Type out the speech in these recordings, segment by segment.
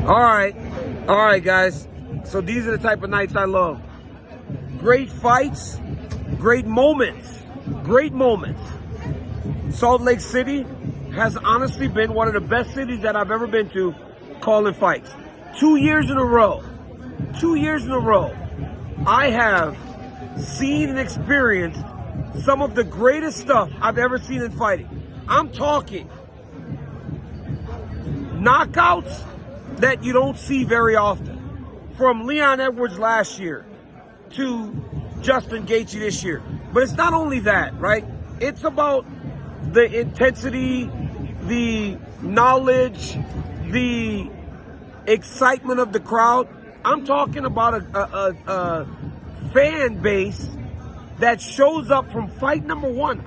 All right, guys. So these are the type of nights I love. Great fights, great moments, Salt Lake City has honestly been one of the best cities that I've ever been to calling fights. 2 years in a row, I have seen and experienced some of the greatest stuff I've ever seen in fighting. I'm talking knockouts that you don't see very often. From Leon Edwards last year to Justin Gaethje this year. But it's not only that, right? It's about the intensity, the knowledge, the excitement of the crowd. I'm talking about a fan base that shows up from fight number one.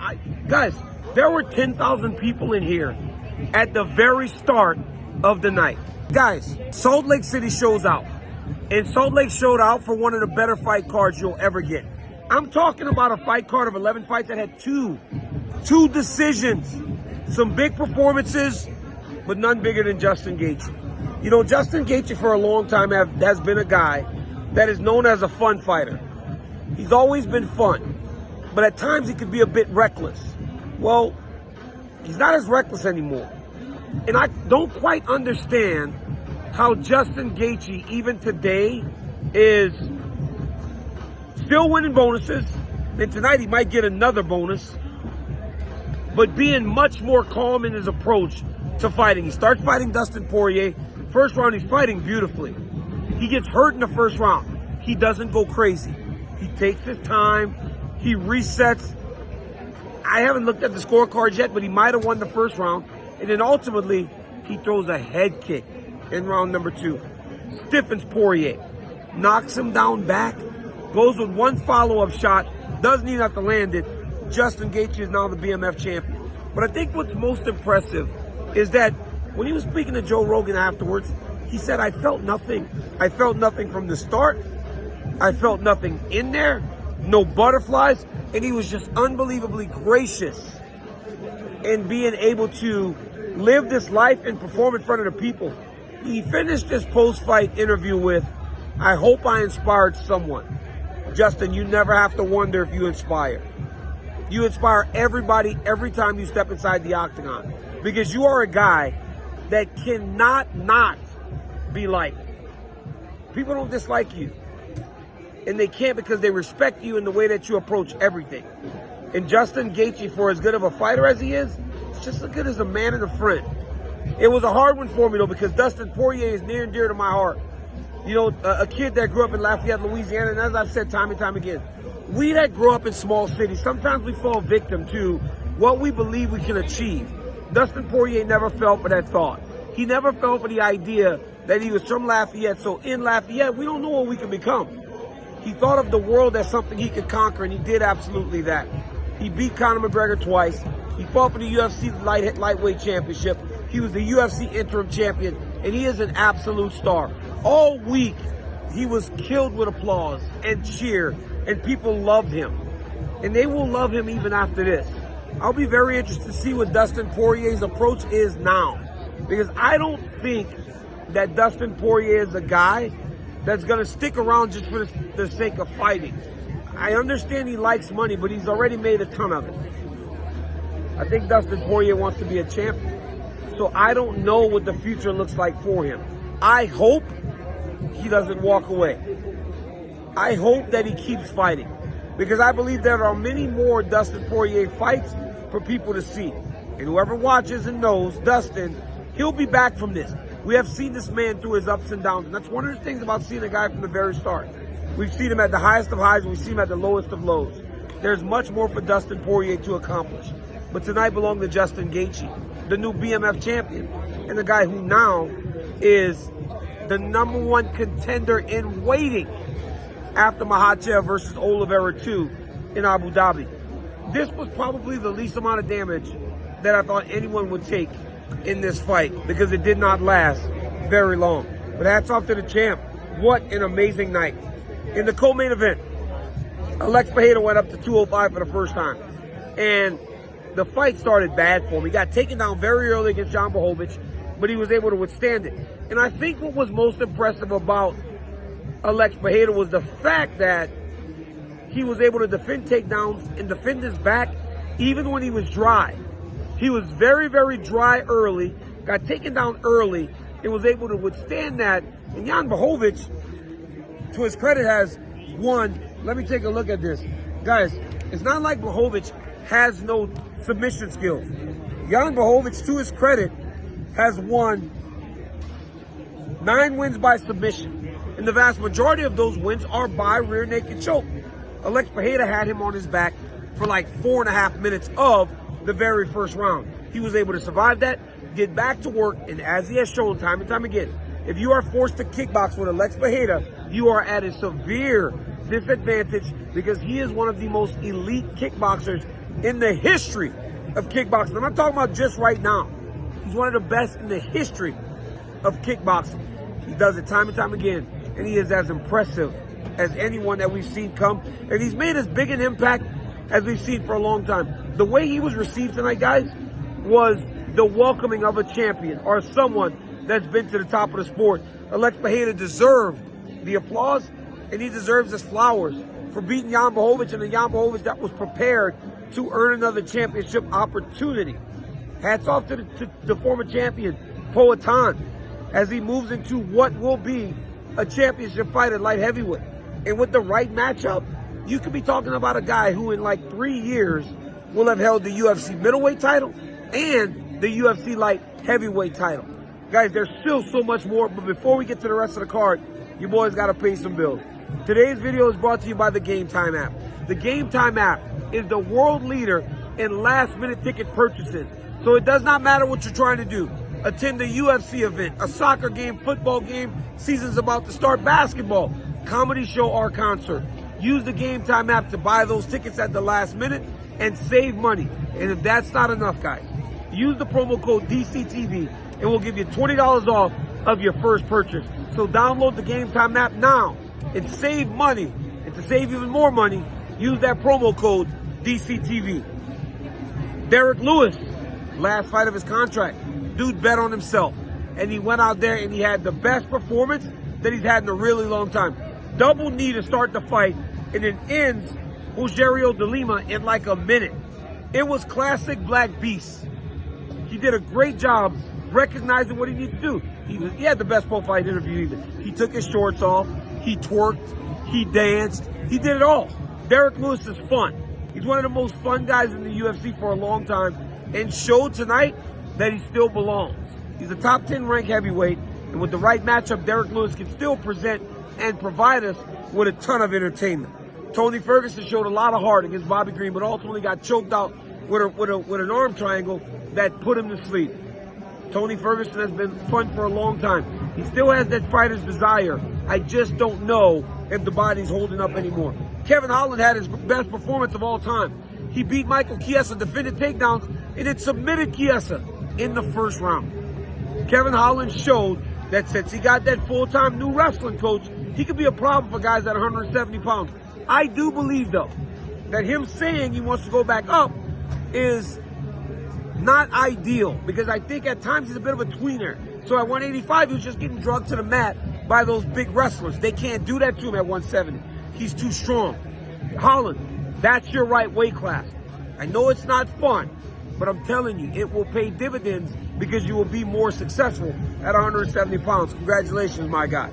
Guys, there were 10,000 people in here at the very start of the night. Guys, Salt Lake City shows out. And Salt Lake showed out for one of the better fight cards you'll ever get. I'm talking about a fight card of 11 fights that had two decisions. Some big performances, but none bigger than Justin Gaethje. You know, Justin Gaethje for a long time has been a guy that is known as a fun fighter. He's always been fun, but at times he could be a bit reckless. Well, he's not as reckless anymore. And I don't quite understand how Justin Gaethje, even today, is still winning bonuses. And tonight he might get another bonus, but being much more calm in his approach to fighting. He starts fighting Dustin Poirier. First round, he's fighting beautifully. He gets hurt in the first round. He doesn't go crazy. He takes his time. He resets. I haven't looked at the scorecards yet, but he might have won the first round. And then ultimately, he throws a head kick in round number 2. Stiffens Poirier. Knocks him down back. Goes with one follow-up shot. Doesn't even have to land it. Justin Gaethje is now the BMF champion. But I think what's most impressive is that when he was speaking to Joe Rogan afterwards, he said, I felt nothing. I felt nothing from the start. I felt nothing in there. No butterflies. And he was just unbelievably gracious in being able to live this life and perform in front of the people. He finished his post-fight interview with, I hope I inspired someone. Justin, you never have to wonder if you inspire. You inspire everybody every time you step inside the octagon, because you are a guy that cannot not be liked. People don't dislike you, and they can't because they respect you in the way that you approach everything. And Justin Gaethje, for as good of a fighter as he is just as good as a man and a friend. It was a hard one for me, though, because Dustin Poirier is near and dear to my heart. You know, a kid that grew up in Lafayette, Louisiana, and as I've said time and time again, we that grow up in small cities, sometimes we fall victim to what we believe we can achieve. Dustin Poirier never fell for that thought. He never fell for the idea that he was from Lafayette, so in Lafayette, we don't know what we can become. He thought of the world as something he could conquer, and he did absolutely that. He beat Conor McGregor twice. He fought for the UFC lightweight championship. He was the UFC interim champion, and he is an absolute star. All week, he was killed with applause and cheer, and people loved him. And they will love him even after this. I'll be very interested to see what Dustin Poirier's approach is now, because I don't think that Dustin Poirier is a guy that's going to stick around just for the sake of fighting. I understand he likes money, but he's already made a ton of it. I think Dustin Poirier wants to be a champion. So I don't know what the future looks like for him. I hope he doesn't walk away. I hope that he keeps fighting, because I believe there are many more Dustin Poirier fights for people to see. And whoever watches and knows Dustin, he'll be back from this. We have seen this man through his ups and downs, and that's one of the things about seeing a guy from the very start. We've seen him at the highest of highs, and we've seen him at the lowest of lows. There's much more for Dustin Poirier to accomplish. But tonight belonged to Justin Gaethje, the new BMF champion, and the guy who now is the #1 contender in waiting after Makhachev versus Oliveira 2 in Abu Dhabi. This was probably the least amount of damage that I thought anyone would take in this fight, because it did not last very long. But hats off to the champ. What an amazing night. In the co-main event, Alex Pereira went up to 205 for the first time. And the fight started bad for him. He got taken down very early against Jan Blachowicz. but he was able to withstand it. And I think what was most impressive about Alex Pereira was the fact that he was able to defend takedowns and defend his back even when he was dry. He was very, very dry early, got taken down early, and was able to withstand that. And Jan Blachowicz, to his credit, has won. Let me take a look at this. Guys, it's not like Blachowicz has no submission skills. Jan Blachowicz, to his credit, has won 9 wins by submission. And the vast majority of those wins are by rear naked choke. Alex Pereira had him on his back for like 4.5 minutes of the very first round. He was able to survive that, get back to work, and as he has shown time and time again, if you are forced to kickbox with Alex Pereira, you are at a severe disadvantage because he is one of the most elite kickboxers in the history of kickboxing. I'm not talking about just right now. He's one of the best in the history of kickboxing. He does it time and time again, and he is as impressive as anyone that we've seen come. And he's made as big an impact as we've seen for a long time. The way he was received tonight, guys, was the welcoming of a champion or someone that's been to the top of the sport. Alex Pereira deserved the applause, and he deserves his flowers for beating Jan Blachowicz, and the Jan Blachowicz that was prepared to earn another championship opportunity. Hats off to the former champion, Poatan, as he moves into what will be a championship fight at light heavyweight. And with the right matchup, you could be talking about a guy who in like 3 years will have held the UFC middleweight title and the UFC light heavyweight title. Guys, there's still so much more, but before we get to the rest of the card, you boys got to pay some bills. Today's video is brought to you by the Game Time app. The Game Time app is the world leader in last-minute ticket purchases. So it does not matter what you're trying to do. Attend a UFC event, a soccer game, football game, season's about to start, basketball, comedy show, or concert. Use the Game Time app to buy those tickets at the last minute and save money. And if that's not enough, guys, use the promo code DCTV and we'll give you $20 off of your first purchase. So download the Game Time app now and save money. And to save even more money, use that promo code DCTV. Derrick Lewis, last fight of his contract. Dude bet on himself. And he went out there and he had the best performance that he's had in a really long time. Double knee to start the fight, and it ends Rogerio de Lima in like a minute. It was classic Black Beast. He did a great job recognizing what he needs to do. He had the best post-fight interview either. He took his shorts off, he twerked, he danced, he did it all. Derrick Lewis is fun. He's one of the most fun guys in the UFC for a long time, and showed tonight that he still belongs. He's a top 10 ranked heavyweight, and with the right matchup, Derrick Lewis can still present and provide us with a ton of entertainment. Tony Ferguson showed a lot of heart against Bobby Green, but ultimately got choked out with an arm triangle that put him to sleep. Tony Ferguson has been fun for a long time. He still has that fighter's desire. I just don't know if the body's holding up anymore. Kevin Holland had his best performance of all time. He beat Michael Chiesa, defended takedowns, and it submitted Chiesa in the first round. Kevin Holland showed that since he got that full-time new wrestling coach, he could be a problem for guys at 170 pounds. I do believe, though, that him saying he wants to go back up is not ideal, because I think at times he's a bit of a tweener. So at 185, he was just getting drugged to the mat by those big wrestlers. They can't do that to him at 170. He's too strong. Holland, that's your right weight class. I know it's not fun, but I'm telling you, it will pay dividends because you will be more successful at 170 pounds. Congratulations, my guy.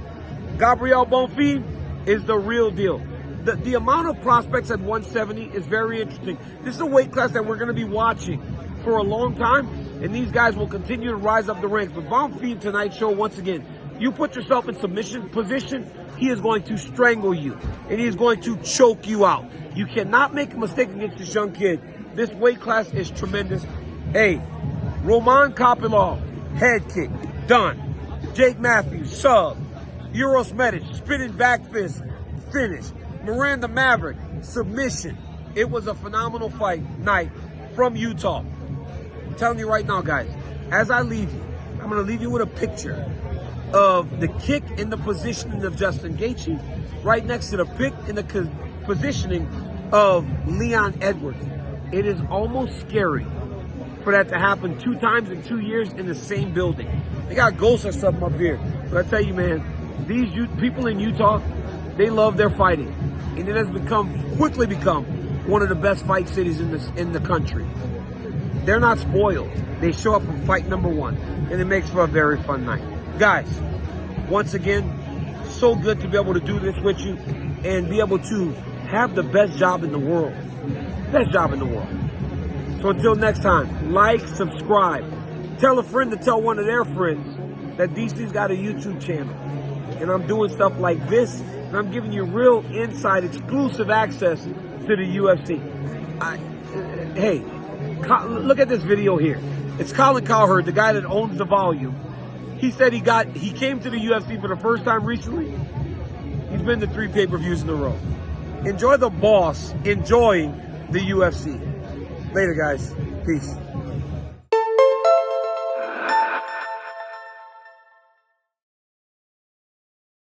Gabriel Bonfim is the real deal. The amount of prospects at 170 is very interesting. This is a weight class that we're going to be watching for a long time, and these guys will continue to rise up the ranks. But Bonfim tonight showed once again, you put yourself in submission position, he is going to strangle you, and he is going to choke you out. You cannot make a mistake against this young kid. This weight class is tremendous. Hey, Roman Kopylov, head kick, done. Jake Matthews, sub. Uros Medic, spinning back fist, finish. Miranda Maverick, submission. It was a phenomenal fight night from Utah. I'm telling you right now, guys, as I leave you, I'm going to leave you with a picture of the kick and the positioning of Justin Gaethje right next to the pick and the positioning of Leon Edwards. It is almost scary for that to happen 2 times in 2 years in the same building. They got ghosts or something up here. But I tell you, man, these people in Utah, they love their fighting. And it has quickly become one of the best fight cities in the country. They're not spoiled. They show up from fight number one, and it makes for a very fun night. Guys, once again, so good to be able to do this with you and be able to have the best job in the world. Best job in the world. So until next time, like, subscribe. Tell a friend to tell one of their friends that DC's got a YouTube channel. And I'm doing stuff like this, and I'm giving you real inside, exclusive access to the UFC. Hey, look at this video here. It's Colin Cowherd, the guy that owns the volume. He said he came to the UFC for the first time recently. He's been to 3 pay-per-views in a row. Enjoy the boss enjoying the UFC. Later, guys. Peace.